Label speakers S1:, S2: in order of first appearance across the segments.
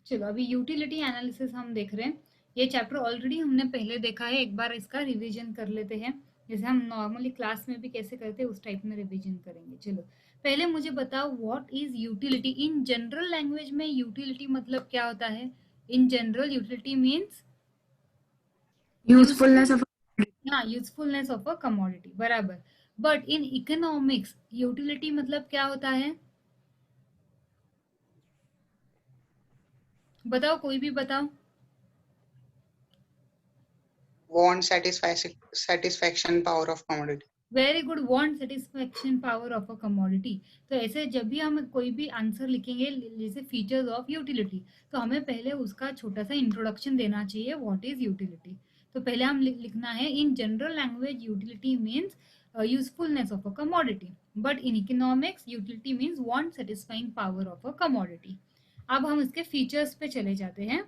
S1: चलो अभी utility analysis हम देख रहे हैं। ये चैप्टर ऑलरेडी हमने पहले देखा है, एक बार इसका रिवीजन कर लेते हैं। जैसे हम नॉर्मली क्लास में भी कैसे करते हैं उस टाइप में रिवीजन करेंगे। चलो पहले मुझे बताओ what is utility in general language में। यूटिलिटी मतलब क्या होता है in general? Utility means
S2: usefulness of
S1: usefulness of a commodity, बराबर। बट इन इकोनॉमिक्स यूटिलिटी मतलब क्या होता है? बताओ, कोई भी बताओ।
S3: Want satisfaction power of commodity.
S1: Very good, want satisfaction power of a commodity. तो ऐसे जब भी हम कोई भी आंसर लिखेंगे जैसे फीचर्स ऑफ यूटिलिटी, तो हमें पहले उसका छोटा सा इंट्रोडक्शन देना चाहिए, व्हाट इज यूटिलिटी। तो पहले हम लिखना है in general language utility means usefulness of a commodity, but in economics utility means want satisfying power of a commodity. अब हम इसके फीचर्स पे चले जाते हैं।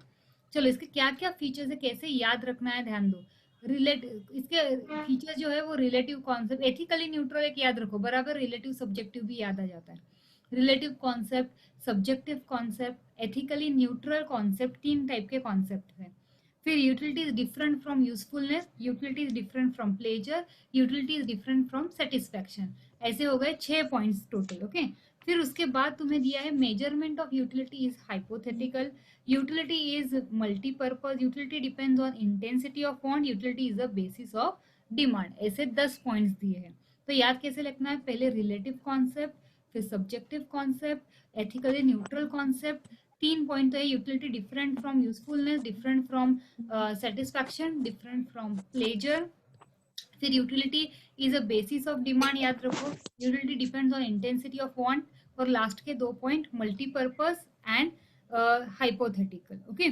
S1: चलो इसके क्या क्या फीचर्स है, कैसे याद रखना है, ध्यान दो। इसके फीचर जो है वो रिलेटिव कॉन्सेप्ट, एथिकली न्यूट्रल एक याद रखो, बराबर। रिलेटिव सब्जेक्टिव भी याद आ जाता है। Relative concept, subjective concept, ethically neutral concept, तीन टाइप के कॉन्सेप्ट हैं। फिर utility is different from usefulness, utility is different from pleasure, utility is different from satisfaction. ऐसे हो गए 6 पॉइंट्स टोटल, ओके। फिर उसके बाद तुम्हें दिया है measurement of utility is hypothetical, utility is multi-purpose, utility depends on intensity of want, utility is the basis of demand। ऐसे 10 पॉइंट्स दिए हैं। तो याद कैसे लिखना है? पहले रिलेटिव कॉन्सेप्ट, फिर subjective concept, ethically neutral concept. 3 point तो है, utility different from usefulness, different from satisfaction, different from pleasure. फिर utility is a basis of demand, याद रखो। Utility depends on intensity of want. और लास्ट के 2 point multipurpose and hypothetical, okay.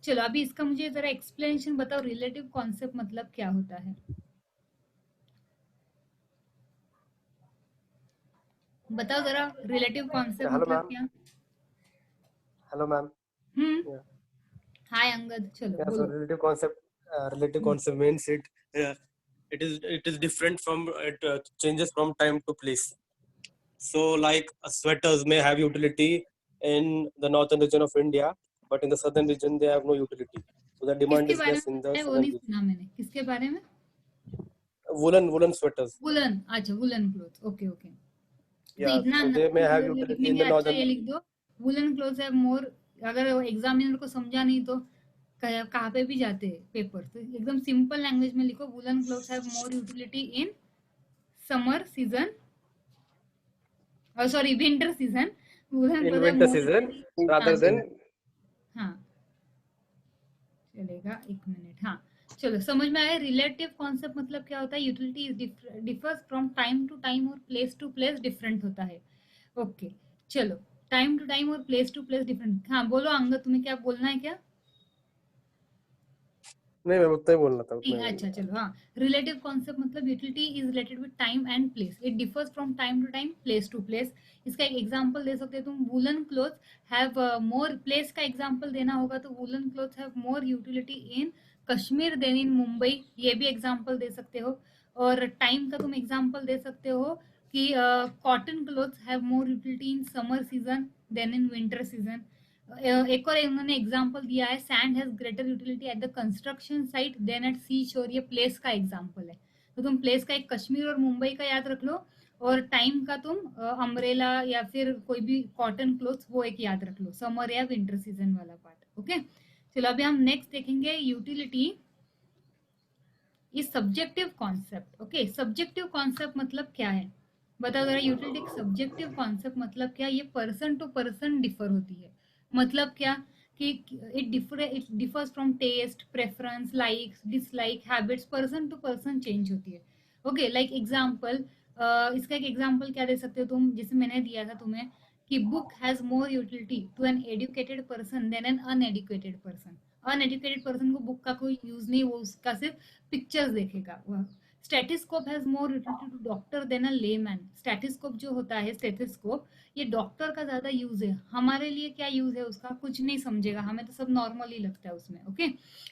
S1: चलो अभी इसका मुझे जरा एक्सप्लेनेशन बताओ, रिलेटिव कॉन्सेप्ट मतलब क्या होता है? बताओ जरा, रिलेटिव कॉन्सेप्ट
S4: हेलो
S1: मतलब
S4: मैम।
S1: क्या?
S4: Hello ma'am.
S1: हाय अंगद, चलो
S4: Yeah, so
S1: बोलो।
S4: relative concept means it is different from it changes from time to place. So like sweaters may have utility in the northern region of India, but in the southern region they have no utility. So the demand
S1: किसके
S4: is
S1: बारे
S4: less in the
S1: में? वो
S4: southern
S1: नहीं
S4: region.
S1: सुना मैंने, किसके बारे में?
S4: Woolen sweaters.
S1: वुलन, अच्छा वुलन क्लोथ, ओके ओके। तो
S4: Yeah,
S1: इतना
S4: so they may have
S1: clearly
S4: utility in
S1: लिखेंगे,
S4: the
S1: अच्छा
S4: northern.
S1: ये लिख दो, वुलन क्लोथ्स हैव मोर। अगर एग्जामिनर को समझा नहीं तो कहाँ पे भी जाते हैं पेपर, तो एकदम सिंपल लैंग्वेज में लिखो, woollen clothes have more utility in summer season, sorry winter season. Woollen
S4: In
S1: cloth have
S4: winter
S1: more
S4: season
S1: utility, हाँ
S4: rather than.
S1: हाँ चलेगा, एक मिनट। हाँ चलो समझ में आया। रिलेटिव कॉन्सेप्ट मतलब क्या होता है? Utility differs from time to time और प्लेस टू प्लेस डिफरेंट होता है, ओके। चलो टाइम टू टाइम और प्लेस टू प्लेस डिफरेंट। हाँ बोलो अंगद, तुम्हें क्या बोलना है क्या?
S4: नहीं, मैं उतना ही बोलना था, उतना
S1: ठीक
S4: ही
S1: है,
S4: बोलना
S1: अच्छा चलो। हाँ, रिलेटिव कॉन्सेप्ट मतलब utility is related with time and place, it differs from time to time, place to place. इसका एक एग्जांपल दे सकते हो तुम, woollen cloth have more, place का एग्जांपल देना होगा तो woollen cloth have more utility in Kashmir than in Mumbai, ये भी एग्जांपल दे सकते हो। और टाइम का तुम एग्जांपल दे सकते हो कि cotton clothes have more utility in summer season than in winter season. एक और उन्होंने एग्जांपल दिया है, sand has greater utility at the construction site than at sea shore, ये प्लेस का एग्जांपल है। तो तुम प्लेस का एक कश्मीर और मुंबई का याद रख लो, और टाइम का तुम अम्ब्रेला या फिर कोई भी कॉटन क्लोथ्स वो एक याद रख लो, समर या विंटर सीजन वाला पार्ट, ओके। चलो अभी हम नेक्स्ट देखेंगे, utility is subjective concept, okay. Subjective concept मतलब क्या है? बताओ जरा, यूटिलिटी सब्जेक्टिव कॉन्सेप्ट मतलब क्या? ये पर्सन टू पर्सन डिफर होती है। मतलब क्या कि it differs from taste, preference, likes, dislike, habits, person to person change होती है, ओके। लाइक एग्जांपल, इसका एक एग्जांपल क्या दे सकते हो तुम, जैसे मैंने दिया था तुम्हें कि book has more utility to an educated person than an uneducated person. Uneducated person को बुक का कोई यूज नहीं, वो उसका सिर्फ पिक्चर्स देखेगा। Stethoscope has more utility to doctor than a layman. Stethoscope जो होता है, स्टेथिस्कोप, ये डॉक्टर का ज्यादा यूज है, हमारे लिए क्या यूज है उसका कुछ नहीं समझेगा, हमें तो सब नॉर्मल ही लगता है उसमें, ओके।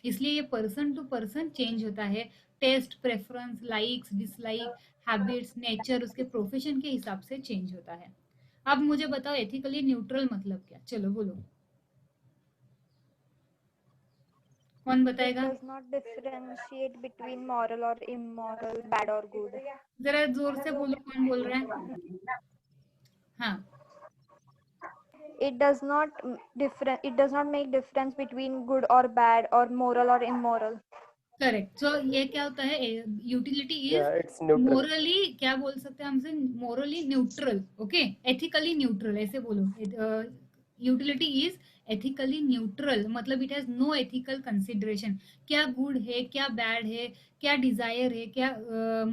S1: इसलिए ये पर्सन टू पर्सन चेंज होता है, taste, preference, likes, dislike, habits, nature, उसके प्रोफेशन के हिसाब से चेंज होता है। अब मुझे बताओ एथिकली न्यूट्रल मतलब क्या? चलो बोलो। कौन
S2: It
S1: बताएगा?
S2: does not differentiate between moral or immoral, bad or good.
S1: जरा जोर से बोलो, कौन बोल रहा है? हाँ,
S2: It does not make difference between good or bad or moral or immoral.
S1: Correct. So ये क्या होता है? Utility
S4: Yeah,
S1: is
S4: it's neutral.
S1: Morally, क्या बोल सकते हैं हमसे? Morally neutral. Okay, ethically neutral ऐसे बोलो. यूटिलिटी इज एथिकली न्यूट्रल, मतलब it has no ethical consideration. क्या गुड है, क्या बैड है, क्या डिजायर है, क्या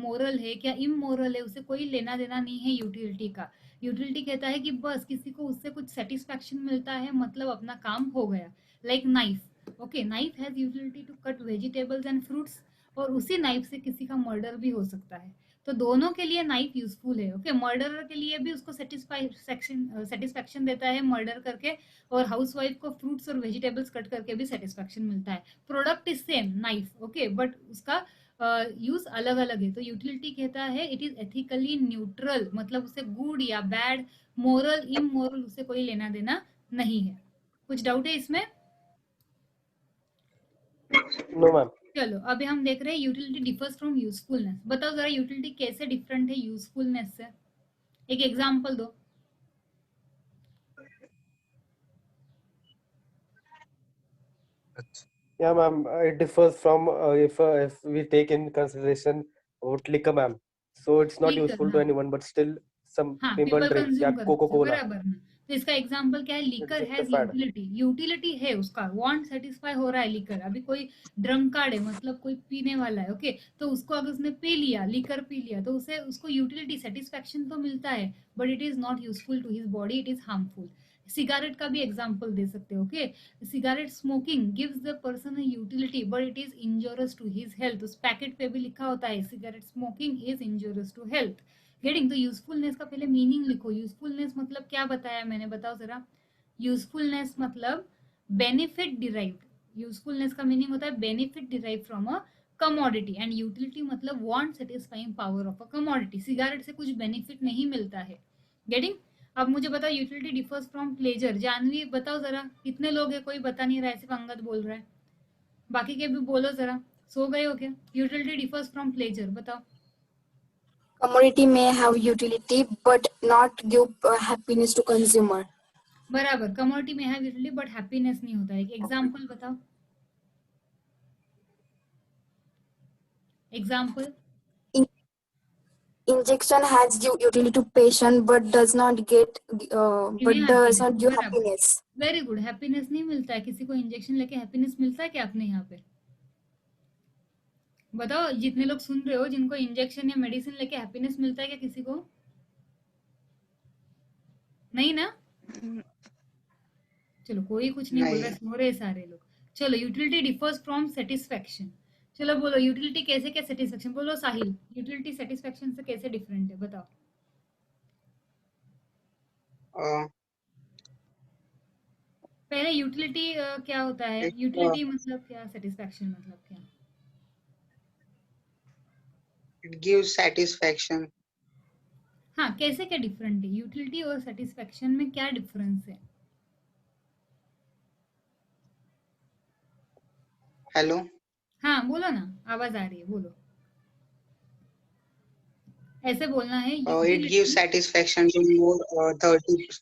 S1: मोरल है, क्या इमोरल है, उसे कोई लेना देना नहीं है यूटिलिटी का. यूटिलिटी कहता है कि बस किसी को उससे कुछ सेटिस्फैक्शन मिलता है, मतलब अपना काम हो गया. Like knife. Okay, knife has utility to cut vegetables and fruits, और उसी नाइफ से किसी का मर्डर भी हो सकता है. तो दोनों के लिए नाइफ यूजफुल है. ओके, मर्डरर के लिए भी उसको सेटिस्फैक्शन देता है मर्डर करके, और हाउसवाइफ को फ्रूट्स और वेजिटेबल्स कट करके भी सेटिस्फैक्शन मिलता है. Product is same, knife. Okay, but उसका यूज अलग अलग है. तो यूटिलिटी कहता है इट इज एथिकली न्यूट्रल, मतलब उसे गुड या बैड, मोरल इमोरल, उसे कोई लेना देना नहीं है. कुछ डाउट है इसमें?
S4: No, ma'am.
S1: चलो अभी हम देख रहे हैं यूटिलिटी डिफर्स फ्रॉम यूजफुलनेस. बताओ जरा यूटिलिटी कैसे डिफरेंट है यूजफुलनेस से? एक एग्जांपल दो.
S4: Yeah, ma'am. It differs from if we take in consideration about liquor, ma'am. So it's not
S1: liquor,
S4: useful to
S1: हाँ
S4: anyone, but still some
S1: हाँ,
S4: people
S1: people
S4: drink.
S1: Consume
S4: Yeah,
S1: करते हैं,
S4: Coca-Cola.
S1: बराबर ना. तो इसका एग्जांपल क्या है?
S4: It's
S1: liquor
S4: just a
S1: has
S4: fad.
S1: Utility. Utility है उसका, वांट सेटिस्फाई हो रहा है लिकर. अभी कोई ड्रंकार्ड है, मतलब कोई पीने वाला है. ओके, तो उसको अगर उसने पी लिया, लिकर पी लिया, तो उसे उसको यूटिलिटी सेटिस्फैक्शन तो मिलता है, but it is not useful to his body, it is harmful. Cigarette का भी एग्जाम्पल दे सकते हो. Okay, cigarette smoking gives the person a utility, but it is injurious to his health. उस पैकेट पे भी लिखा होता है cigarette smoking is injurious to health. Getting. तो यूजफुलनेस का पहले मीनिंग लिखो. यूजफुलनेस मतलब क्या बताया मैंने, बताओ जरा. यूजफुलनेस मतलब बेनिफिट डिराइव्ड. यूजफुलनेस का मीनिंग होता है benefit derive from a commodity, and utility मतलब want satisfying power of a commodity. Cigarette से कुछ बेनिफिट नहीं मिलता है. गेटिंग. अब मुझे बताओ utility differs from pleasure. Janvi बताओ जरा, कितने लोग हैं? कोई बता नहीं रहा है, सिर्फ अंगद बोल रहा है. बाकी के भी बोलो जरा. सो गए हो क्या? यूटिलिटी डिफर्स फ्रॉम प्लेजर बताओ.
S5: Commodity may have utility but not give happiness to consumer.
S1: बराबर, कमोडिटी में है यूटिलिटी बट हैप्पीनेस नहीं होता है. एक एग्जांपल बताओ. Example.
S5: Injection has utility to patient but does not give
S1: बराबर,
S5: happiness.
S1: Very good. हैप्पीनेस नहीं मिलता है. किसी को इंजेक्शन लेके हैप्पीनेस मिलता है क्या अपने यहाँ पे? बताओ, जितने लोग सुन रहे हो, जिनको इंजेक्शन या मेडिसिन लेके हैप्पीनेस मिलता है क्या किसी को? नहीं ना? चलो कोई कुछ नहीं बोल रहा है, सो रहे सारे लोग. चलो, यूटिलिटी डिफर्स फ्रॉम सेटिस्फैक्शन. चलो बोलो यूटिलिटी कैसे क्या सेटिस्फैक्शन. बोलो साहिल, यूटिलिटी सेटिस्फैक्शन से कैसे डिफरेंट है बताओ. पहले यूटिलिटी क्या होता है? यूटिलिटी मतलब क्या, सेटिस्फैक्शन मतलब क्या?
S3: It gives satisfaction.
S1: हाँ, कैसे क्या डिफरेंट है? यूटिलिटी और सेटिस्फैक्शन में क्या डिफरेंस है?
S3: Hello.
S1: हाँ बोलो ना, आवाज आ रही है, बोलो. ऐसे बोलना है.
S3: It gives satisfaction to more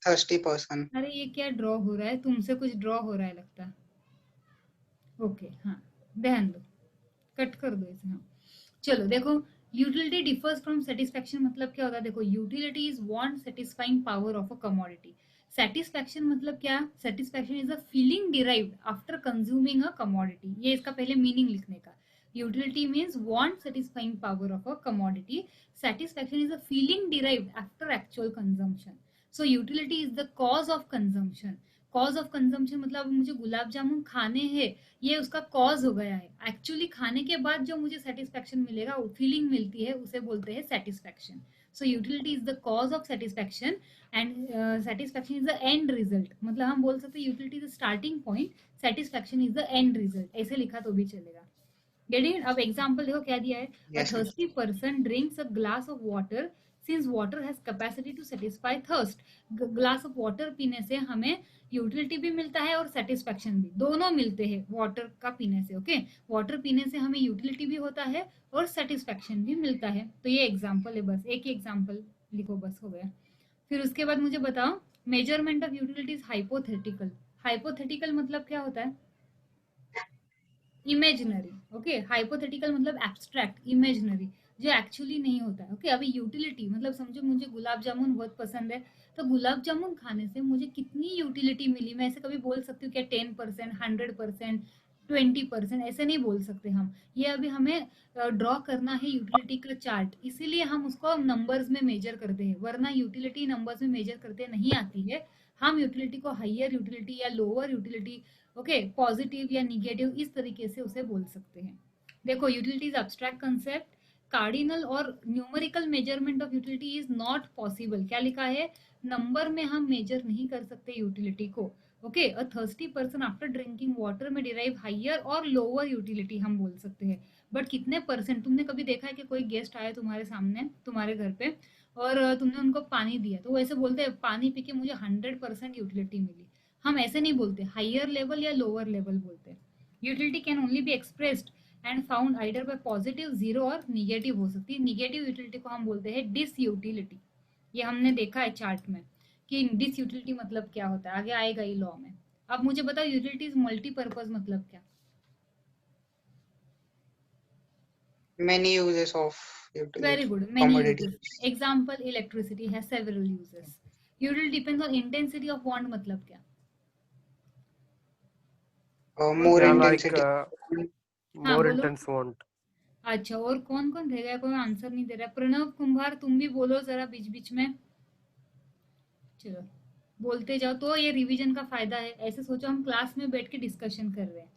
S3: thirsty person.
S1: अरे ये क्या ड्रॉ हो रहा है? तुमसे कुछ ड्रॉ हो रहा है लगता है. ओके, हाँ, ध्यान दो, कट कर दो इसे. हाँ, चलो देखो, यूटिलिटी डिफर्स फ्रॉम सेटिस्फैक्शन मतलब क्या होता है? देखो, utility is want satisfying power of a commodity. Satisfaction मतलब क्या? Satisfaction is a feeling derived after consuming a commodity. ये इसका पहले मीनिंग लिखने का. Utility means want satisfying power of a commodity. Satisfaction is a feeling derived after actual consumption. So utility is the cause of consumption. Cause of consumption मतलब मुझे गुलाब जामुन खाने हैं, ये उसका कॉज हो गया है. एक्चुअली खाने के बाद जो मुझे सेटिस्फैक्शन मिलेगा, फीलिंग मिलती है, उसे बोलते हैं satisfaction. So utility is the cause of satisfaction and satisfaction is the end result. मतलब हम बोल सकते हैं utility is the starting point, satisfaction is the end result. ऐसे लिखा तो भी चलेगा. गेटिंग. अब एग्जांपल देखो क्या दिया है. A thirsty person drinks a glass of water since water has capacity to satisfy thirst, glass of water पीने से हमें यूटिलिटी भी मिलता है और सेटिस्फैक्शन भी, दोनों मिलते हैं वाटर का पीने से। ओके, वाटर पीने से हमें यूटिलिटी भी होता है और सेटिस्फैक्शन भी मिलता है। तो ये एग्जाम्पल है, बस एक ही एग्जाम्पल लिखो, बस हो गया। फिर उसके बाद मुझे बताओ, measurement of utility is hypothetical. Hypothetical मतलब क्या होता है? इमेजिनरी। ओके, हाइपोथेटिकल मतलब एब्स्ट्रैक्ट, इमेजिनरी, जो एक्चुअली नहीं होता है। ओके, अभी यूटिलिटी मतलब समझो मुझे गुलाब जामुन बहुत पसंद है, तो गुलाब जामुन खाने से मुझे कितनी यूटिलिटी मिली, मैं ऐसे कभी बोल सकती हूँ क्या 10%, 100%, 20%? ऐसे नहीं बोल सकते हम। ये अभी हमें ड्रॉ करना है यूटिलिटी का चार्ट, इसीलिए हम उसको नंबर्स में मेजर करते हैं, वरना यूटिलिटी नंबर्स में मेजर करते नहीं आती है। हम यूटिलिटी को हाइयर यूटिलिटी या लोअर यूटिलिटी, ओके, पॉजिटिव या निगेटिव, इस तरीके से उसे बोल सकते हैं। देखो, utility is abstract concept, cardinal और numerical measurement of utility is not possible. क्या लिखा है? नंबर में हम मेजर नहीं कर सकते यूटिलिटी को। Okay, a thirsty person after drinking water में डिराइव हाइयर और लोअर यूटिलिटी हम बोल सकते हैं। बट कितने परसेंट? तुमने कभी देखा है कि कोई गेस्ट आया तुम्हारे सामने, तुम्हारे घर पे, और तुमने उनको पानी दिया, तो वो ऐसे बोलते हैं पानी पी के मुझे 100% यूटिलिटी मिली? हम ऐसे नहीं बोलते, हाइयर लेवल या लोअर लेवल बोलते हैं। Utility can only be expressed and found आइडर bye positive, zero और निगेटिव हो सकती है। निगेटिव यूटिलिटी को हम बोलते हैं डिसयूटिलिटी। ये हमने देखा है चार्ट में कि डिसयूटिलिटी मतलब क्या होता है, आगे आएगा ये लॉ में। अब मुझे बताओ, यूटिलिटी इज मल्टीपर्पज मतलब क्या?
S3: Many uses of
S1: Very
S3: utility
S1: good, many
S3: commodity.
S1: uses. Example, electricity has several uses. Utility depends on intensity of want मतलब क्या?
S3: More
S4: Yeah,
S3: intensity.
S1: हाँ
S4: more
S1: बोलो।
S4: intense want.
S1: अच्छा, और कौन कौन रह गया? कोई आंसर नहीं दे रहा। प्रणव कुंभार, तुम भी बोलो जरा बीच बीच में। चलो, बोलते जाओ, तो ये रिवीजन का फायदा है। ऐसे सोचो हम क्लास में बैठ के डिस्कशन कर रहे हैं।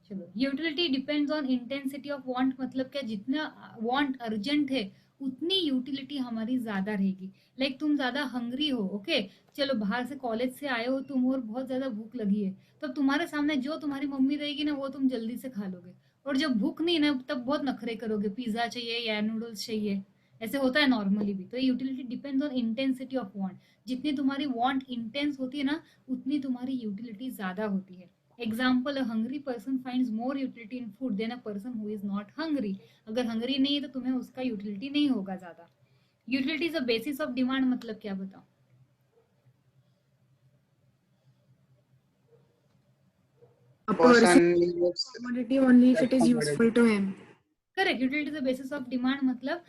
S1: चलो, utility depends on intensity of want मतलब क्या? जितना वांट अर्जेंट है उतनी यूटिलिटी हमारी ज्यादा रहेगी। लाइक तुम ज्यादा हंग्री हो, ओके, चलो बाहर से कॉलेज से आए हो तुम और बहुत ज्यादा भूख लगी है, तो तुम्हारे सामने जो तुम्हारी मम्मी रहेगी ना वो तुम जल्दी से खा लोगे। और जब भूख नहीं ना तब बहुत नखरे करोगे, पिज्जा चाहिए या नूडल्स चाहिए। ऐसे होता है नॉर्मली भी। तो utility depends on intensity of want. जितनी तुम्हारी वांट इंटेंस होती है ना उतनी तुम्हारी यूटिलिटी ज्यादा होती है। Example, a hungry person finds more utility in food than a person who is not hungry. अगर हंग्री नहीं है तो तुम्हें उसका यूटिलिटी नहीं होगा ज्यादा। Utility is a basis of demand मतलब क्या? बताओ।
S5: A person
S3: Person needs
S5: commodity only if
S3: that
S5: it is
S3: commodity.
S5: useful to him.
S1: Correct, utility is the basis of demand मतलब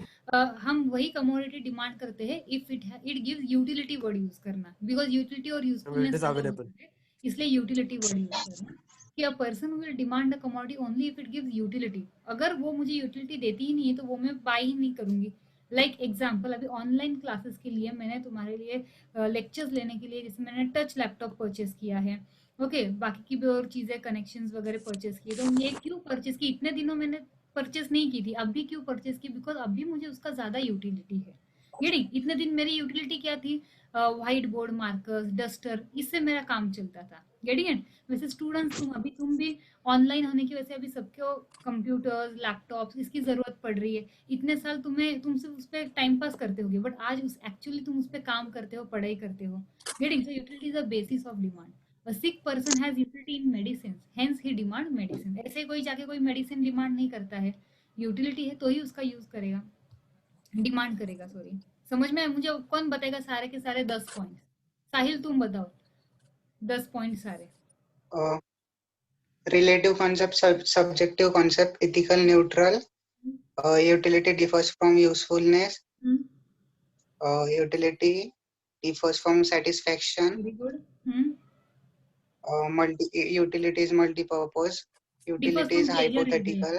S1: हम वही कमोडिटी डिमांड करते हैं if it gives utility word use करना, because utility और
S4: It
S1: usefulness
S4: is
S1: अलग
S4: available.
S1: होता है, इसलिए यूटिलिटी वर्ड यूज करना। कि a person will demand a commodity only if it gives utility. अगर वो मुझे यूटिलिटी देती ही नहीं है तो वो मैं बाय ही नहीं करूंगी। लाइक एग्जाम्पल, अभी ऑनलाइन क्लासेस के लिए मैंने तुम्हारे लिए लेक्चर्स लेने के लिए जैसे मैंने टच लैपटॉप परचेस किया है, ओके, बाकी की भी और चीजें कनेक्शंस वगैरह परचेस किए, तो ये क्यों परचेस की? इतने दिनों मैंने परचेस नहीं की थी, अभी क्यों परचेस की? बिकॉज अभी मुझे उसका ज्यादा यूटिलिटी है। ये नहीं, इतने दिन मेरी यूटिलिटी क्या थी? व्हाइट बोर्ड, मार्कर्स, डस्टर, इससे मेरा काम चलता था। Getting it? वैसे स्टूडेंट्स, तुम भी ऑनलाइन होने की वजह से अभी सबको कंप्यूटर्स, लैपटॉप्स इसकी जरूरत पड़ रही है। इतने साल तुम सिर्फ उस पर टाइम पास करते होगे, बट आज उस एक्चुअली तुम उस पर काम करते हो, पढ़ाई करते हो। Getting? So utility is the basis of demand. A sick person has utility in medicines, hence he demand medicine. ऐसे कोई जाके कोई मेडिसिन डिमांड नहीं करता है, यूटिलिटी है तो ही उसका यूज करेगा, डिमांड करेगा, सॉरी। समझ में? मुझे कौन बताएगा सारे के सारे 10 पॉइंट? साहिल तुम बताओ 10 पॉइंट सारे।
S3: Relative concept, subjective concept, ethical, neutral. Utility differs from usefulness. Utility differs from satisfaction.
S1: Very good.
S3: Utility is multi-purpose.
S1: Differs
S3: Utility
S1: from
S3: is
S1: pleasure है ये।
S3: hypothetical.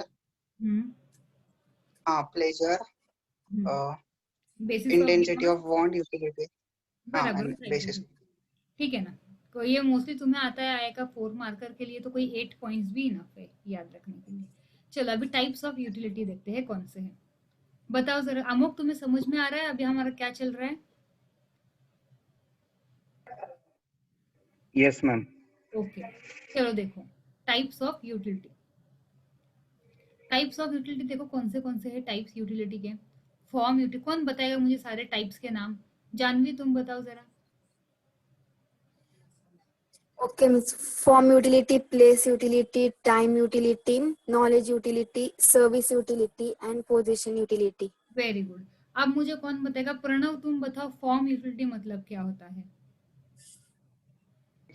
S3: Pleasure.
S1: Basis of
S3: Intensity
S1: demand,
S3: of want, utility.
S1: बराबर,
S3: And
S1: सही
S3: basis.
S1: है। ठीक है ना? तो ये मोस्टली तुम्हें आता है, आएगा 4 मार्कर के लिए, तो कोई 8 पॉइंट्स भी इनफ है याद रखने के लिए। चलो, अभी टाइप्स ऑफ यूटिलिटी देखते हैं कौन से हैं। बताओ जरा अमोक, तुम्हें समझ में आ रहा है अभी हमारा क्या चल रहा है?
S3: Yes, ma'am.
S1: ओके, चलो देखो, types of utility. Types of utility देखो कौन से हैं टाइप्स यूटिलिटी के। फॉर्म यूटिलिटी, कौन बताएगा मुझे सारे टाइप्स के नाम? जानवी तुम बताओ जरा।
S5: Okay, means form utility, place utility, time utility, knowledge utility, service utility, and position utility.
S1: Very good. अब मुझे कौन बताएगा? प्रणव तुम बताओ फॉर्म यूटिलिटी मतलब क्या होता है?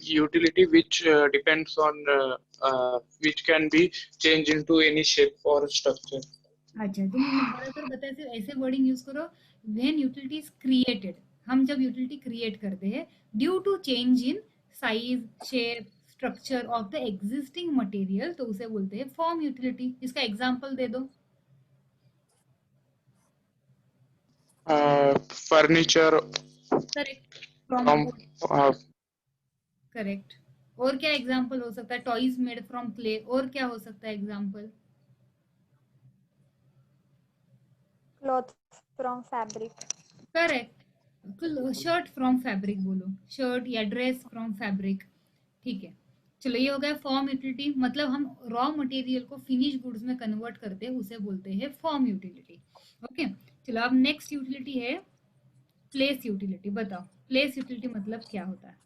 S6: Utility which depends on which can be changed into any shape or structure.
S1: अच्छा, तुम बराबर बताए, सिर्फ ऐसे वर्डिंग यूज करो। व्हेन यूटिलिटी इज क्रिएटेड, हम जब यूटिलिटी क्रिएट करते हैं due to change in size, shape, structure of the existing material, तो उसे बोलते हैं फॉर्म यूटिलिटी। इसका एग्जांपल दे दो।
S6: Furniture
S1: correct. From
S6: from
S1: correct. और क्या एग्जांपल हो सकता है? टॉयज मेड फ्रॉम क्ले, और क्या हो सकता है example?
S2: Cloth from fabric.
S1: Correct. Shirt from fabric बोलो, शर्ट या ड्रेस फ्रॉम फैब्रिक। ठीक है, चलो ये हो गया फॉर्म यूटिलिटी, मतलब हम रॉ मटेरियल को फिनिश गुड्स में कन्वर्ट करते हैं, उसे बोलते हैं फॉर्म यूटिलिटी। ओके, चलो अब नेक्स्ट यूटिलिटी है प्लेस यूटिलिटी। बताओ प्लेस यूटिलिटी मतलब क्या होता है?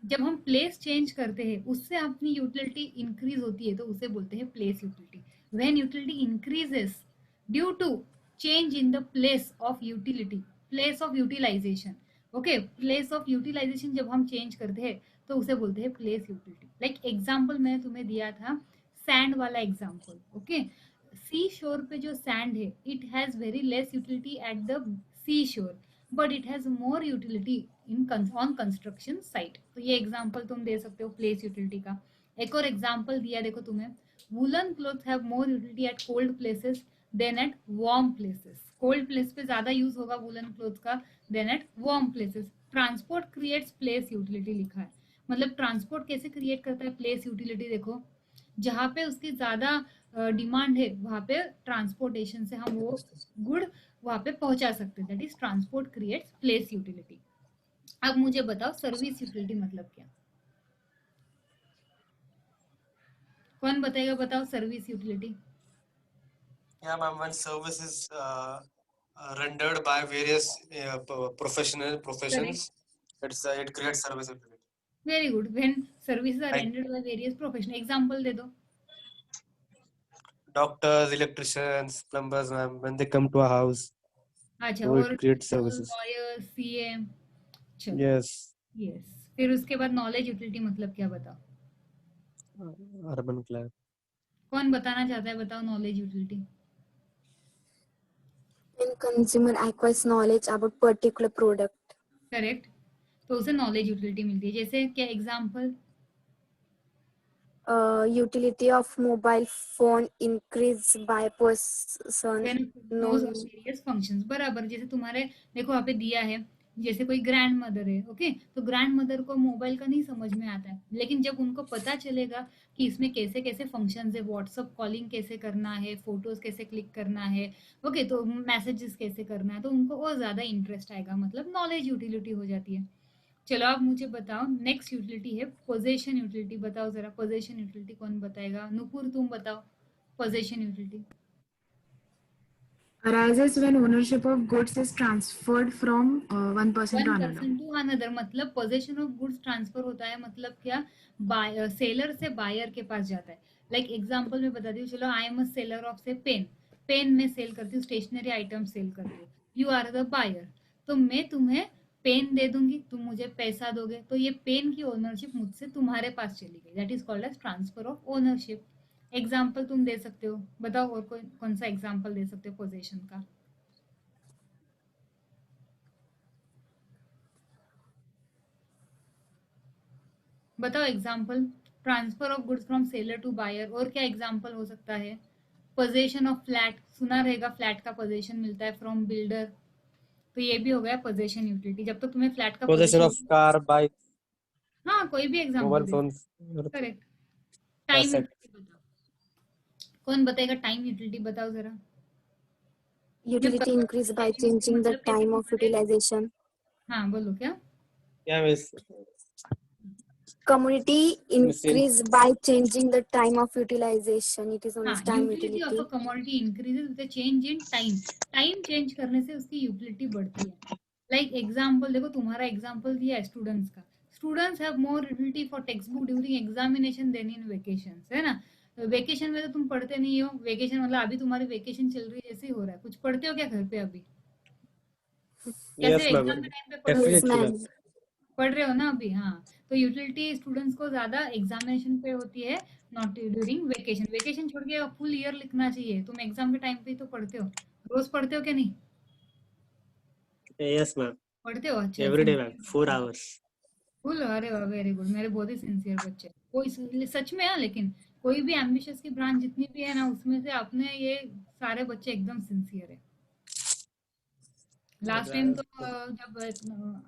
S1: जब हम प्लेस चेंज करते हैं उससे अपनी यूटिलिटी इंक्रीज होती है, तो उसे बोलते हैं place utility. When utility increases due to change in the place of utility, place of utilization. Okay, place of utilization जब हम चेंज करते हैं तो उसे बोलते हैं प्लेस यूटिलिटी। लाइक एग्जांपल मैंने तुम्हें दिया था सैंड वाला एग्जांपल। ओके, सी शोर पे जो सैंड है it has very less utility at the sea shore, but it has more utility in on construction site. तो ये एग्जांपल तुम दे सकते हो प्लेस यूटिलिटी का। एक और एग्जांपल दिया देखो तुम्हें, woollen clothes have more utility at cold places than at warm places. Cold place पे ज्यादा यूज होगा वुलन क्लोथ का than at warm places. Transport creates place utility लिखा है, मतलब ट्रांसपोर्ट कैसे क्रिएट करता है प्लेस यूटिलिटी? देखो, जहाँ पे उसकी ज्यादा डिमांड है वहां पे ट्रांसपोर्टेशन से हम वो गुड वहां पे पहुंचा सकते हैं, that is transport creates place utility. अब मुझे बताओ सर्विस यूटिलिटी मतलब क्या? कौन बताएगा? बताओ service utility.
S4: Yeah, ma'am. When service is rendered by various professions, it creates service utility.
S1: Very good. When services are
S4: Like
S1: rendered by various profession, example दे दो।
S4: doctors, electricians, plumbers, ma'am, when they come to a house,
S1: अच्छा,
S4: so
S1: और
S4: it creates services.
S1: Lawyer, CA. चलो,
S4: Yes,
S1: yes. फिर उसके बाद knowledge utility मतलब क्या? बताओ,
S4: urban clan.
S1: कौन बताना चाहता है? बताओ knowledge utility.
S5: When consumer acquires knowledge about particular product.
S1: Correct, तो उसे नॉलेज यूटिलिटी मिलती है। जैसे क्या example?
S5: Utility of mobile phone increased by person
S1: when knows
S5: knows.
S1: Various functions. बराबर, जैसे तुम्हारे देखो वहाँ पे दिया है, जैसे कोई ग्रैंड मदर है, ओके, तो ग्रैंड मदर को मोबाइल का नहीं समझ में आता है, लेकिन जब उनको पता चलेगा कि इसमें कैसे कैसे फंक्शंस है, व्हाट्सअप कॉलिंग कैसे करना है, फोटोज कैसे क्लिक करना है, ओके, तो मैसेजेस कैसे करना है, तो उनको और ज्यादा इंटरेस्ट आएगा, मतलब नॉलेज यूटिलिटी हो जाती है। चलो आप मुझे बताओ नेक्स्ट यूटिलिटी है पोजेशन यूटिलिटी। बताओ जरा पोजेशन यूटिलिटी कौन बताएगा? नुपुर तुम बताओ possession utility.
S7: arises when ownership of goods is transferred from one person to
S1: one
S7: another.
S1: Person to another, मतलब पोजेशन ऑफ गुड्स ट्रांसफर होता है, मतलब क्या? सेलर से बायर के पास जाता है। लाइक एग्जांपल मैं बताती हूँ, चलो I am a seller of से पेन, पेन में सेल करती हूँ, स्टेशनरी आइटम सेल करती हूँ, यू आर द बायर, तो मैं तुम्हें पेन दे दूंगी, तुम मुझे पैसा दोगे, तो ये पेन की ओनरशिप मुझसे तुम्हारे पास चली गई, that is called as transfer of ownership. Example तुम दे सकते हो, बताओ और कोई कौन सा एग्जाम्पल दे सकते हो पोजेशन का? बताओ example, transfer of goods from seller to buyer. और क्या एग्जाम्पल हो सकता है? पोजेशन ऑफ फ्लैट, सुना रहेगा फ्लैट का पोजेशन मिलता है फ्रॉम बिल्डर, तो ये भी हो गया पोजेशन यूटिलिटी, जब तक तुम्हें फ्लैट का
S4: Possession of
S1: possession.
S4: car, bike,
S1: हाँ, कोई भी एग्जाम्पल
S4: mobile
S1: दे।
S4: phones,
S1: correct. Time
S4: asset.
S1: Utility बताओ, कौन बताएगा टाइम यूटिलिटी? बताओ जरा। मैं
S5: Utility increased by
S1: time utility
S5: changing the
S1: मतलब कैसे
S5: time of
S1: तुम्हारे,
S5: utilization.
S1: हाँ बोलो क्या?
S4: Yeah, miss.
S5: commodity increase by changing the time of utilization. It is known as time
S1: utility of
S5: utility.
S1: A commodity increases with change in time. Time change करने से उसकी utility बढ़ती है. Like example देखो, तुम्हारा एग्जांपल दिया है students का. Students have more utility for text book during examination than in vacation, है ना. वेकेशन में तो तुम पढ़ते नहीं हो. वेकेशन मतलब अभी तुम्हारी वेकेशन चल रही है, जैसे ही हो रहा है. कुछ पढ़ते हो क्या घर पे अभी?
S4: Yes,
S1: कैसे
S4: ma'am.
S1: एग्जाम के टाइम पे पढ़ रहे हो?
S5: Yes,
S4: Definitely,
S5: ma'am.
S4: ma'am.
S1: पढ़ रहे हो ना अभी? हाँ, तो यूटिलिटी स्टूडेंट्स को ज्यादा एग्जामिनेशन पे होती है, नॉट ड्यूरिंग वेकेशन. वेकेशन छोड़ के फुल ईयर लिखना चाहिए. तुम एग्जाम के टाइम पे ही तो पढ़ते हो. रोज पढ़ते हो क्या नहीं?
S4: Yes, ma'am.
S1: पढ़ते हो? अच्छा,
S4: Every day, ma'am. 4 hours.
S1: Full. अरे वाह, वेरी गुड. मेरे बहुत ही सिंसियर बच्चे. कोई सच में है, लेकिन कोई भी एम्बिशियस की ब्रांच जितनी भी है ना, उसमें से अपने ये सारे बच्चे एकदम सिंसियर है. लास्ट टाइम तो जब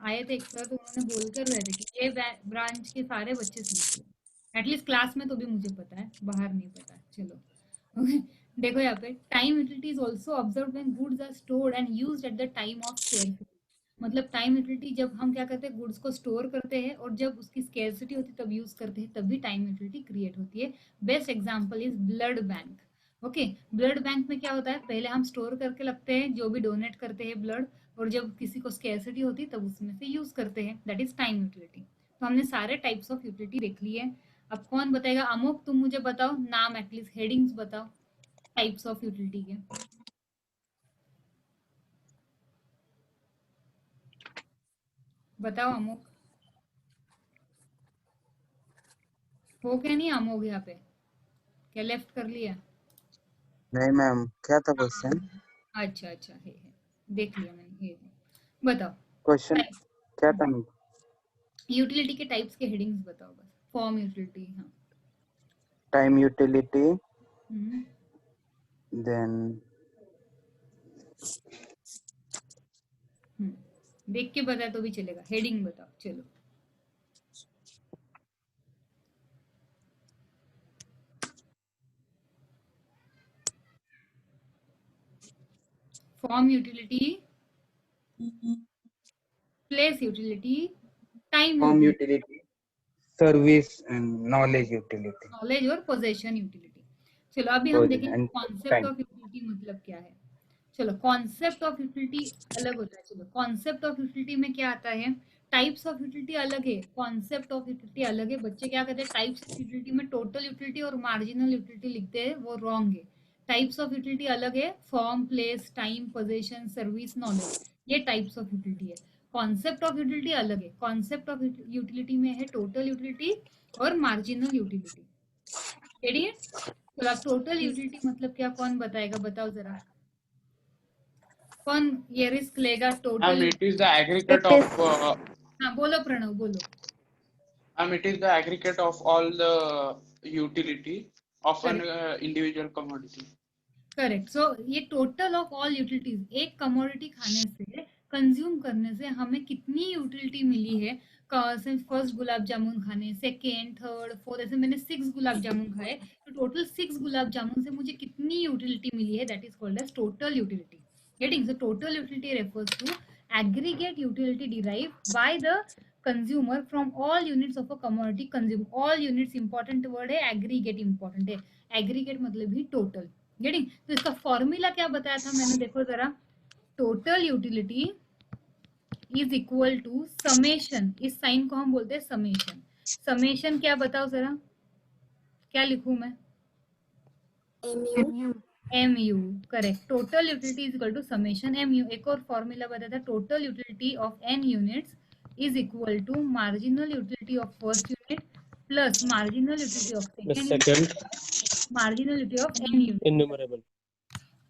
S1: आए थे एक सर, तो उन्होंने बोल कर रहे थे कि ये ब्रांच के सारे बच्चे सिंसियर. एटलीस्ट क्लास में तो भी मुझे पता है, बाहर नहीं पता. चलो. देखो यहाँ पे time utility is also observe when goods are stored and used at the time of scarcity. मतलब टाइम यूटिलिटी जब हम क्या करते हैं, गुड्स को स्टोर करते हैं, और जब उसकी स्केर्सिटी होती है तब यूज करते हैं, तब भी टाइम यूटिलिटी क्रिएट होती है. Best example is blood bank. Okay, blood bank में क्या होता है, पहले हम स्टोर करके रखते हैं जो भी डोनेट करते हैं ब्लड, और जब किसी को स्केर्सिटी होती है तब उसमें से यूज करते हैं. That is time utility. तो हमने सारे टाइप्स ऑफ यूटिलिटी देख लिए. अब कौन बताएगा? अमुक, तुम मुझे बताओ नाम, एटलीस्ट हेडिंग्स बताओ टाइप्स ऑफ यूटिलिटी के. बताओ अमुक. हो क्या नहीं अमोघ यहाँ पे? क्या लेफ्ट कर लिया?
S8: नहीं मैम, क्या था क्वेश्चन?
S1: अच्छा अच्छा, है देख लिया मैंने. ये बताओ
S8: क्वेश्चन क्या था?
S1: यूटिलिटी के टाइप्स के हेडिंग्स बताओ बस. Form utility. हाँ.
S8: टाइम यूटिलिटी,
S1: हम्म.
S8: देन
S1: देख के बताए तो भी चलेगा. हेडिंग बताओ. चलो. Form utility, place utility, time
S8: form
S1: utility,
S8: utility, service and knowledge utility.
S1: Knowledge और पोजेशन यूटिलिटी. चलो अभी हम
S8: Possession
S1: देखेंगे
S8: and
S1: concept
S8: time.
S1: Of utility मतलब क्या है. चलो, कॉन्सेप्ट ऑफ यूटिलिटी अलग होता है. चलो, कॉन्सेप्ट ऑफ यूटिलिटी में क्या आता है, टाइप्स ऑफ यूटिलिटी अलग है, कॉन्सेप्ट ऑफ यूटिलिटी अलग है. बच्चे क्या करते हैं, टाइप्स ऑफ यूटिलिटी में टोटल यूटिलिटी और मार्जिनल यूटिलिटी लिखते हैं, वो रॉन्ग है. टाइप्स ऑफ यूटिलिटी अलग है, form, place, time, position, service, knowledge, ये टाइप्स ऑफ यूटिलिटी है. कॉन्सेप्ट ऑफ यूटिलिटी अलग है. कॉन्सेप्ट ऑफ यूटिलिटी में है टोटल यूटिलिटी और मार्जिनल यूटिलिटी. रेडी है? तो अब टोटल यूटिलिटी मतलब क्या, कौन बताएगा? बताओ जरा. कौन ये रिस्क लेगा? Total.
S6: It is the aggregate
S2: It
S6: of
S1: हाँ बोलो प्रणव, बोलो.
S6: it is the aggregate of all the utility of an individual commodity.
S1: Correct. So ये टोटल ऑफ ऑल यूटिलिटीज, एक कमोडिटी खाने से, कंज्यूम करने से हमें कितनी यूटिलिटी मिली है. फर्स्ट गुलाब जामुन खाने, सेकेंड, थर्ड, फोर्थ, ऐसे मैंने 6 गुलाब जामुन खाए, तो टोटल 6 गुलाब जामुन से मुझे कितनी यूटिलिटी मिली है, that is called as total utility. Getting? So total utility refers to aggregate utility derived by the consumer from all units of a commodity consumed. all units important word है, aggregate important है. aggregate मतलब ही total. Getting? तो इसका formula क्या बताया था मैंने, देखो जरा. Total utility is equal to summation. इस साइन को हम बोलते हैं समेशन. समेशन क्या बताओ जरा, क्या लिखूं मैं?
S5: MU.
S1: MU. Correct. Total utility is equal to summation MU. एक और फॉर्मूला बताया था, total utility of n units is equal to marginal utility of first unit plus marginal utility of
S4: The
S1: second
S4: second
S1: unit marginal utility of n unit.
S4: innumerable.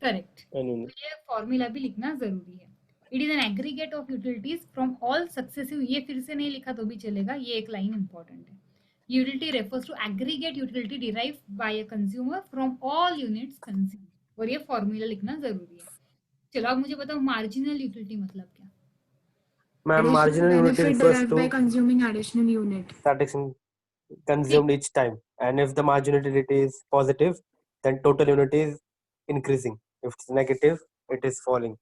S1: Correct.
S4: N unit.
S1: ये formula भी लिखना जरूरी है. It is an aggregate of utilities from all successive. ये फिर से नहीं लिखा तो भी चलेगा, ये एक लाइन इंपॉर्टेंट है. Utility refers to aggregate utility derived by a consumer from all units consumed. और ये फॉर्मूला लिखना जरूरी है. चलो अब मुझे बताओ मार्जिनल यूटिलिटी मतलब क्या.
S4: Ma'am, marginal unit
S7: benefit
S4: refers
S7: derived by
S4: to
S7: consuming additional unit.
S4: that is consumed each time, and if the marginal utility is positive, then total unit is increasing. If it's negative, it is falling.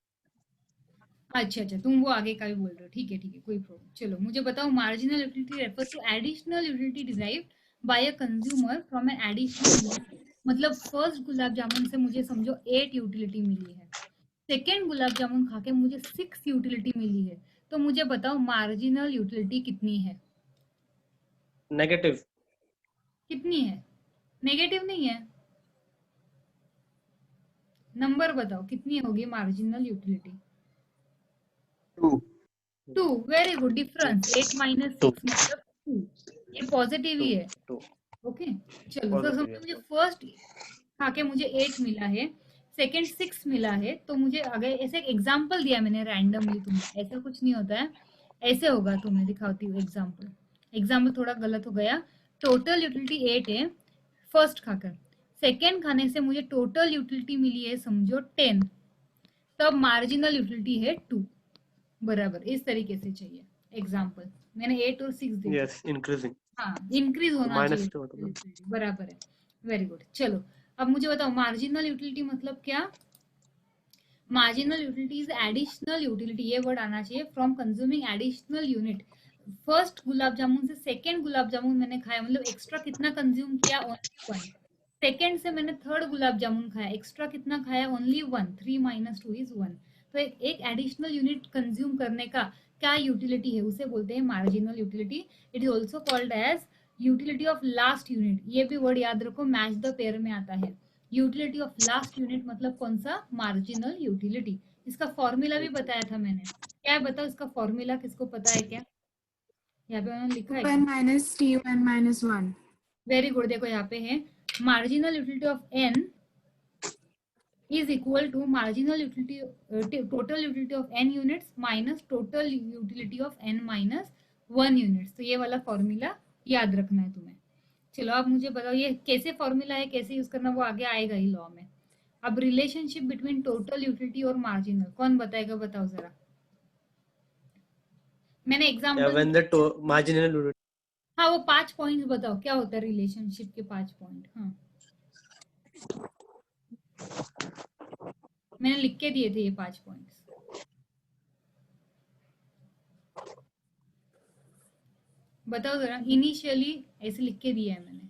S1: अच्छा, तुम वो आगे का भी बोल रहे हो, ठीक है, कोई प्रॉब्लम। चलो मुझे बताओ, marginal utility refer to additional utility derived by a consumer from an additional unit. मतलब फर्स्ट गुलाब जामुन से मुझे समझो 8 यूटिलिटी मिली है, सेकेंड गुलाब जामुन खा के मुझे 6 यूटिलिटी मिली है, तो मुझे बताओ मार्जिनल यूटिलिटी कितनी है?
S4: नेगेटिव।
S1: कितनी है? नेगेटिव नहीं है, नंबर बताओ कितनी होगी marginal utility?
S8: 2.
S1: 2। Very good, difference 8 minus
S4: 2
S1: 6 मतलब 2। ये पॉजिटिव ही
S4: 2
S1: है।
S4: 2
S1: ओके, चलो तो
S4: पॉजिटिव,
S1: समझो मुझे
S4: यस।
S1: फर्स्ट खा के मुझे 8 मिला है, सेकंड 6 मिला है, तो मुझे अगर ऐसे एक एग्जांपल दिया मैंने रैंडमली तुम्हें, ऐसा कुछ नहीं होता है, ऐसे होगा, तुम्हें दिखाती हूँ एग्जांपल। एग्जांपल थोड़ा गलत हो गया। टोटल यूटिलिटी 8 है फर्स्ट खाकर, सेकंड खाने से मुझे टोटल यूटिलिटी मिली है समझो 10, तब मार्जिनल यूटिलिटी है 2। बराबर इस तरीके से चाहिए एग्जांपल। मैंने 8 और 6 दे दिया।
S4: Yes, increasing.
S1: हाँ, इंक्रीज
S4: तो
S1: होना चाहिए
S4: -2
S1: total
S4: मतलब।
S1: utility, बराबर है। Very good. चलो अब मुझे बताओ मार्जिनल यूटिलिटी मतलब क्या? Marginal utility is additional utility, ये वर्ड आना चाहिए, from consuming additional unit. First gulab jamun से सेकेंड गुलाब जामुन मैंने खाया, मतलब एक्स्ट्रा कितना कंज्यूम किया? ओनली 1। सेकेंड से मैंने थर्ड गुलाब जामुन खाया, एक्स्ट्रा कितना खाया? ओनली 1। 3 minus 2 is 1। तो एक एडिशनल यूनिट कंज्यूम करने का क्या यूटिलिटी है, उसे बोलते हैं marginal utility. It is also called as utility of last unit. ये भी वर्ड याद रखो, मैच द पेयर में आता है। यूटिलिटी ऑफ लास्ट यूनिट मतलब कौन सा? Marginal utility. इसका फॉर्मूला भी बताया था मैंने, क्या है बताओ इसका फॉर्मूला, किसको पता है क्या? यहाँ पे मैंने लिखा है क्या?
S7: UN minus TUN minus 1.
S1: Very good, देखो यहाँ पे है marginal utility of N is equal to marginal utility total utility of n units minus total utility of n minus 1 units। तो ये वाला फॉर्मूला याद रखना है तुम्हें। चलो अब मुझे बताओ ये कैसे फॉर्मूला है, कैसे यूज करना, वो आगे आएगा ही लॉ में। अब रिलेशनशिप बिटवीन टोटल यूटिलिटी और मार्जिनल कौन बताएगा, बताओ जरा। मैंने एग्जांपल
S4: व्हेन द मार्जिनल।
S1: हाँ वो 5 पॉइंट्स बताओ क्या होता है रिलेशनशिप के 5 पॉइंट। हाँ मैंने लिख के दिए थे ये 5 पॉइंट्स। बताओ जरा, इनिशियली ऐसे लिख के दिया है मैंने।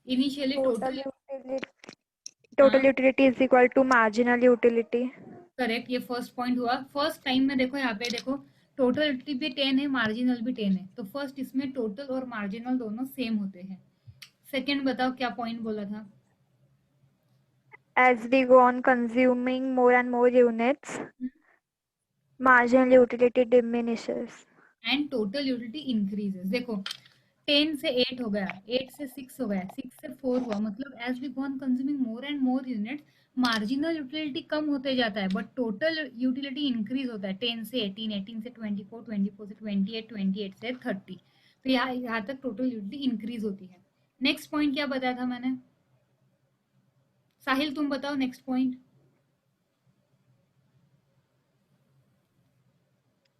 S1: Initially total,
S2: total utility is equal to marginal utility.
S1: Correct, ये फर्स्ट पॉइंट हुआ। फर्स्ट टाइम में देखो यहाँ पे देखो टोटल यूटिलिटी भी 10 है, मार्जिनल भी 10 है, तो फर्स्ट इसमें टोटल और मार्जिनल दोनों सेम होते हैं। सेकंड बताओ क्या पॉइंट बोला था?
S2: As we go on consuming more and more units, marginal utility diminishes.
S1: And total utility increases. देखो 10 से 8 हो गया, 8 से 6 हो गया, 6 से 4 हुआ, मतलब as we go on consuming more and more units marginal utility कम होते जाता है, बट टोटल यूटिलिटी इंक्रीज होता है। 10 से 18, 18 से 24, 24 से 28, 28 से 30, तो यहाँ तक टोटल यूटिलिटी इंक्रीज होती है। नेक्स्ट पॉइंट क्या बताया था मैंने? साहिल तुम बताओ next point.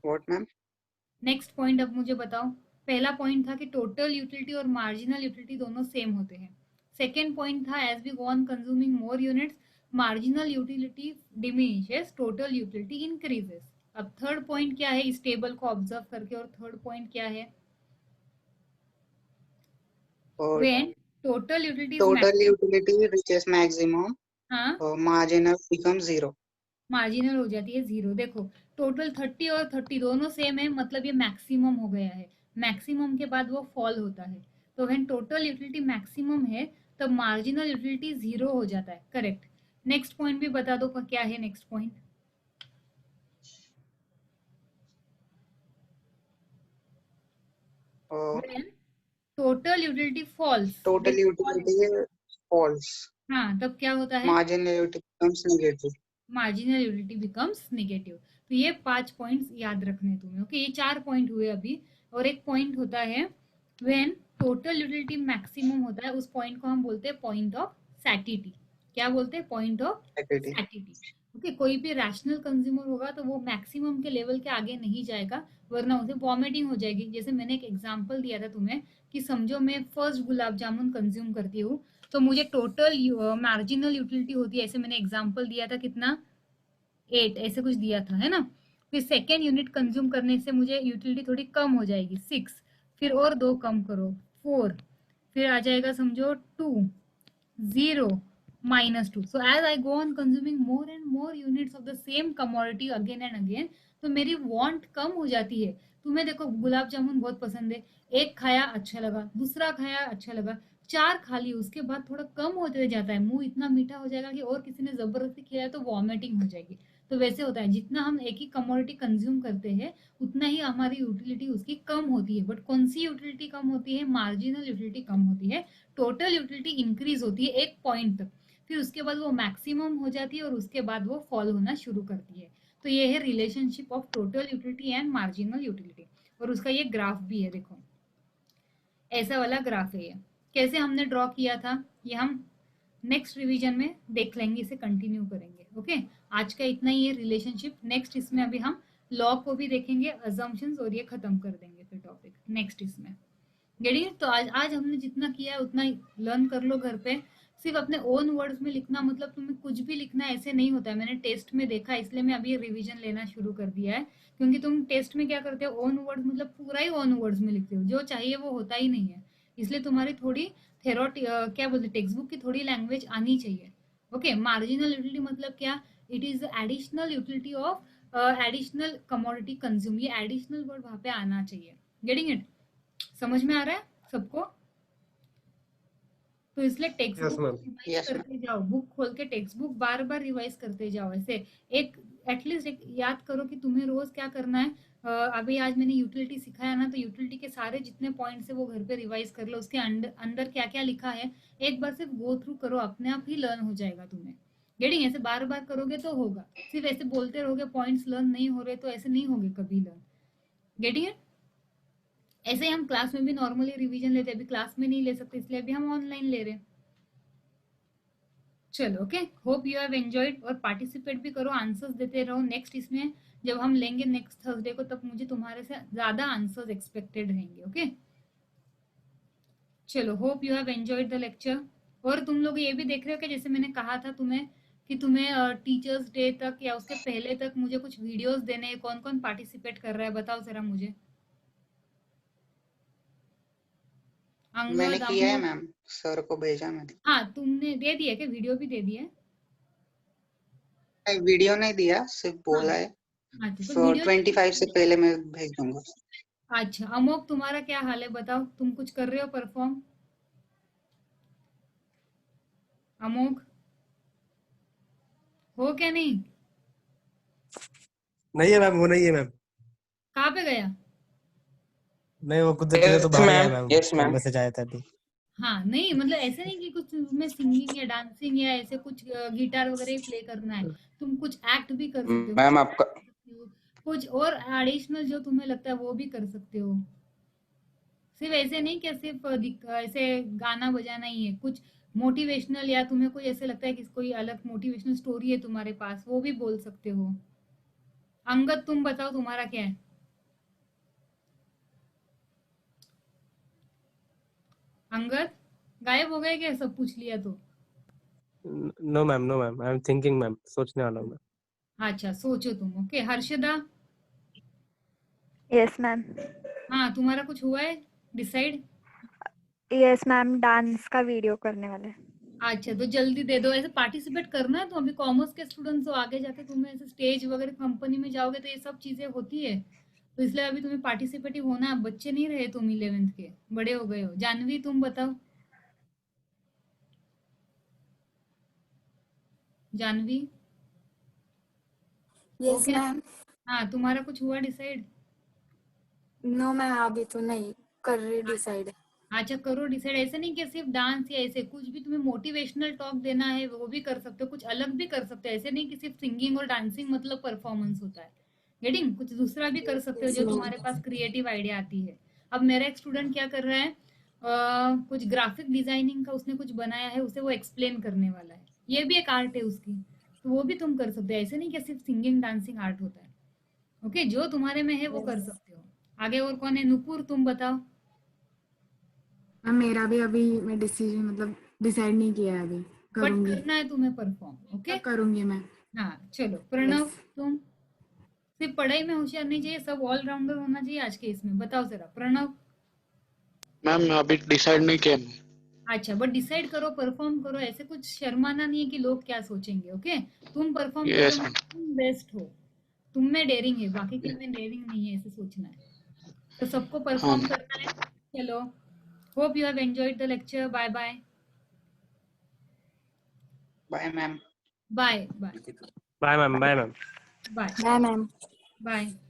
S3: What, ma'am?
S1: Next point अब मुझे बताओ। पहला पॉइंट था कि टोटल यूटिलिटी और मार्जिनल यूटिलिटी दोनों सेम होते हैं। सेकेंड पॉइंट था as we go on consuming more units marginal utility diminishes, total utility increases. अब थर्ड पॉइंट क्या है इस टेबल को ऑब्जर्व करके, और थर्ड पॉइंट क्या है?
S3: Or
S1: when total utility is
S3: total
S1: maximum,
S3: utility reaches maximum,
S1: हाँ
S3: marginal becomes 0.
S1: मार्जिनल हो जाती है 0। देखो टोटल 30 और 30 दोनों सेम है, मतलब ये मैक्सिमम हो गया है। मैक्सिमम के बाद वो फॉल होता है, तो व्हेन टोटल यूटिलिटी मैक्सिमम है तब मार्जिनल यूटिलिटी 0 हो जाता है। करेक्ट। नेक्स्ट पॉइंट भी बता दो क्या है next point? When total utility falls,
S3: Total utility falls,
S1: हाँ तब क्या होता है?
S3: marginal utility becomes negative.
S1: Marginal utility becomes negative. तो ये 5 पॉइंट्स याद रखने तुम्हें। ओके, ये 4 पॉइंट हुए अभी, और एक पॉइंट होता है व्हेन टोटल यूटिलिटी मैक्सिमम होता है, उस पॉइंट को हम बोलते हैं पॉइंट ऑफ सैटिटी। क्या बोलते हैं? Point of
S3: Negative.
S1: सैटिटी। ओके, कोई भी रैशनल कंज्यूमर होगा तो वो मैक्सिमम के लेवल के आगे नहीं जाएगा, वरना उसे वॉमिटिंग हो जाएगी। जैसे मैंने एक एग्जांपल दिया था तुम्हें कि समझो मैं फर्स्ट गुलाब जामुन कंज्यूम करती हूँ, तो मुझे टोटल मार्जिनल यूटिलिटी होती है, ऐसे मैंने एग्जांपल दिया था कितना? 8 ऐसे कुछ दिया था, है ना। फिर सेकेंड यूनिट कंज्यूम करने से मुझे यूटिलिटी थोड़ी कम हो जाएगी 6, फिर और 2 कम करो 4, फिर आ जाएगा समझो 2, 0, -2. So as I go on consuming more and more units of the same commodity again and again, तो मेरी वांट कम हो जाती है। तुम्हें देखो गुलाब जामुन बहुत पसंद है, एक खाया अच्छा लगा, दूसरा खाया अच्छा लगा, 4 खा ली, उसके बाद थोड़ा कम होते जाता है, मुंह इतना मीठा हो जाएगा कि और किसी ने जबरदस्ती खिलाया तो वॉमिटिंग हो जाएगी। तो वैसे होता है, जितना हम एक ही कमोडिटी कंज्यूम करते हैं उतना ही हमारी यूटिलिटी उसकी कम होती है। बट कौन सी यूटिलिटी कम होती है? मार्जिनल यूटिलिटी कम होती है। टोटल यूटिलिटी इंक्रीज होती है एक पॉइंट तक, फिर उसके बाद वो मैक्सिमम हो जाती है और उसके बाद वो फॉल होना शुरू करती है। तो ये है relationship of total utility and marginal utility, और उसका ये ग्राफ भी है, देखो ऐसा वाला ग्राफ है ये। कैसे हमने ड्रॉ किया था ये हम नेक्स्ट रिवीजन में देख लेंगे, इसे कंटिन्यू करेंगे। ओके, आज का इतना ही है रिलेशनशिप। नेक्स्ट इसमें अभी हम लॉ को भी देखेंगे, अजम्पशंस, और ये खत्म कर देंगे फिर टॉपिक नेक्स्ट इसमें। गेटिंग? तो आज हमने जितना किया है उतना लर्न कर लो घर पे। सिर्फ अपने ओन वर्ड्स में लिखना, मतलब तुम्हें कुछ भी लिखना ऐसे नहीं होता है। मैंने टेस्ट में देखा, इसलिए मैं अभी रिवीजन लेना शुरू कर दिया है, क्योंकि तुम टेस्ट में क्या करते हो, ओन वर्ड्स मतलब पूरा ही ओन वर्ड्स में लिखते हो, जो चाहिए वो होता ही नहीं है। इसलिए तुम्हारी थोड़ी क्या बोलते, टेक्स्ट बुक की थोड़ी लैंग्वेज आनी चाहिए। ओके, मार्जिनल यूटिलिटी मतलब क्या? It is additional utility of additional commodity consume. ये एडिशनल वर्ड वहां पे आना चाहिए। Getting it? समझ में आ रहा है सबको? तो इसलिए text
S4: Yes,
S1: book
S4: ma'am.
S1: Revise
S3: Yes, ma'am.
S1: करते जाओ, बुक खोल के टेक्स्ट बुक बार बार रिवाइज करते जाओ। ऐसे एक एटलीस्ट एक याद करो कि तुम्हें रोज क्या करना है। अभी आज मैंने यूटिलिटी सिखाया ना, तो यूटिलिटी के सारे जितने पॉइंट्स है वो घर पे रिवाइज कर लो, उसके अंदर क्या क्या लिखा है एक बार सिर्फ गो थ्रू करो, अपने आप ही लर्न हो जाएगा तुम्हें। गेटिंग? ऐसे बार बार करोगे तो होगा, सिर्फ ऐसे बोलते रहोगे पॉइंट्स लर्न नहीं हो रहे तो ऐसे नहीं होगे कभी लर्न। गेटिंग? ऐसे ही हम क्लास में भी नॉर्मली रिवीजन लेते हैं, अभी क्लास में नहीं ले सकते इसलिए अभी हम ऑनलाइन ले रहे हैं। चलो, okay, hope you have enjoyed, और पार्टिसिपेट भी करो, आंसर्स देते रहो। नेक्स्ट इसमें जब हम लेंगे नेक्स्ट थर्सडे को, तब मुझे तुम्हारे से ज्यादा आंसर्स एक्सपेक्टेड रहेंगे। ओके, चलो, hope you have enjoyed the lecture. और तुम लोग ये भी देख रहे हो कि जैसे मैंने कहा था तुम्हें कि तुम्हें टीचर्स डे तक या उसके पहले तक मुझे कुछ वीडियोस देने हैं। कौन कौन पार्टिसिपेट कर रहा है बताओ जरा मुझे।
S3: मैंने
S1: अंगद,
S3: किया है
S1: अमोक?
S3: मैम, सर को भेजा मैंने।
S1: हाँ, तुमने दे दिया क्या? वीडियो भी दे दिया है?
S3: वीडियो नहीं दिया, सिर्फ
S1: हाँ,
S3: बोला है।
S1: अच्छा, तो
S3: तो
S1: वीडियो
S3: 25 से पहले मैं भेज दूंगा।
S1: अच्छा, अमोक तुम्हारा क्या हाल है बताओ, तुम कुछ कर रहे हो परफॉर्म? अमोक हो क्या? नहीं,
S4: नहीं है मैम, वो नहीं है मैम।
S1: कहाँ पे गया?
S4: नहीं, वो कुछ देर के लिए तो बाहर गया मैम।
S6: Yes, ma'am.
S4: मैसेज आया था अभी।
S1: हाँ, नहीं मतलब ऐसे नहीं कि कुछ तुम्हें सिंगिंग या डांसिंग या ऐसे कुछ गिटार वगैरह ही प्ले करना है, तुम कुछ एक्ट भी कर सकते हो,
S6: मैम आपका
S1: कुछ और एडिशनल जो तुम्हें लगता है वो भी कर सकते हो। सिर्फ ऐसे नहीं कि सिर्फ ऐसे गाना बजाना ही है, कुछ मोटिवेशनल, या तुम्हें कोई ऐसे लगता है कि कोई अलग मोटिवेशनल स्टोरी है तुम्हारे पास, वो भी बोल सकते हो। अंगद, तुम बताओ तुम्हारा क्या है? अंगद गायब हो गए क्या? सब पूछ लिया तो?
S4: No ma'am, no ma'am, I am thinking ma'am, सोचने वाला हूँ मैं।
S1: अच्छा, सोचो तुम। ओके, हर्षदा?
S2: Yes, ma'am.
S1: हाँ, तुम्हारा कुछ हुआ है डिसाइड?
S2: Yes, ma'am. डांस का वीडियो करने वाले।
S1: अच्छा, तो जल्दी दे दो। ऐसे पार्टिसिपेट करना है, तो अभी कॉमर्स के स्टूडेंट्स हो, आगे जाके तुम्हें ऐसे स्टेज वगैरह कंपनी में जाओगे तो ये सब चीजें होती है, तो इसलिए अभी तुम्हें पार्टिसिपेटिव होना है। बच्चे नहीं रहे तुम 11th के, बड़े हो गए हो। जानवी, तुम बताओ। जानवी?
S5: Yes
S1: okay,
S5: ma'am.
S1: हाँ, तुम्हारा कुछ हुआ डिसाइड?
S5: नो मैम, अभी तो नहीं कर रही डिसाइड।
S1: अच्छा, करो डिसाइड। ऐसे नहीं कि सिर्फ डांस या ऐसे कुछ भी, तुम्हें मोटिवेशनल टॉक देना है वो भी कर सकते हो, कुछ अलग भी कर सकते हो। ऐसे नहीं कि सिर्फ सिंगिंग और डांसिंग मतलब परफॉर्मेंस होता है। गेटिंग? कुछ दूसरा भी कर सकते हो
S5: Yes,
S1: जो
S5: ma'am.
S1: तुम्हारे पास क्रिएटिव आइडिया आती है। अब मेरा एक स्टूडेंट क्या कर रहा है, कुछ ग्राफिक डिजाइनिंग का उसने कुछ बनाया है, उसे वो एक्सप्लेन करने वाला है। ये भी एक आर्ट है उसकी, तो वो भी तुम कर सकते हो। ऐसे नहीं कि सिर्फ सिंगिंग डांसिंग आर्ट होता है। ओके, जो तुम्हारे में है वो कर सकते हो। आगे और कौन है? नुपुर, तुम बताओ।
S7: मैम मेरा भी अभी मैं डिसीजन मतलब डिसाइड नहीं किया है अभी,
S1: बट
S7: करूंगी।
S1: करना है तुम्हें परफॉर्म। ओके,
S7: करूंगी मैं।
S1: हाँ चलो प्रणव, तुम सिर्फ पढ़ाई में होशियार नहीं चाहिए, सब ऑलराउंडर होना चाहिए आज के इसमें। बताओ जरा प्रणव।
S6: मैम अभी डिसाइड नहीं किया मैं।
S1: अच्छा बट डिसाइड करो, परफॉर्म करो, ऐसे कुछ शर्माना नहीं है कि लोग क्या सोचेंगे। ओके तुम परफॉर्म कर
S6: Yes,
S1: रहे हो,
S6: madam.
S1: तुम बेस्ट हो, तुम में डेयरिंग है, बाकी किन में डेयरिंग नहीं है, ऐसे सोचना है। तो सबको परफॉर्म
S6: हाँ।
S1: करना है। चलो, hope you have enjoyed the lecture. Bye bye.
S3: Bye, ma'am.
S1: Bye bye
S4: Bye, ma'am. Bye, ma'am.
S1: Bye
S5: Bye, ma'am.
S1: Bye.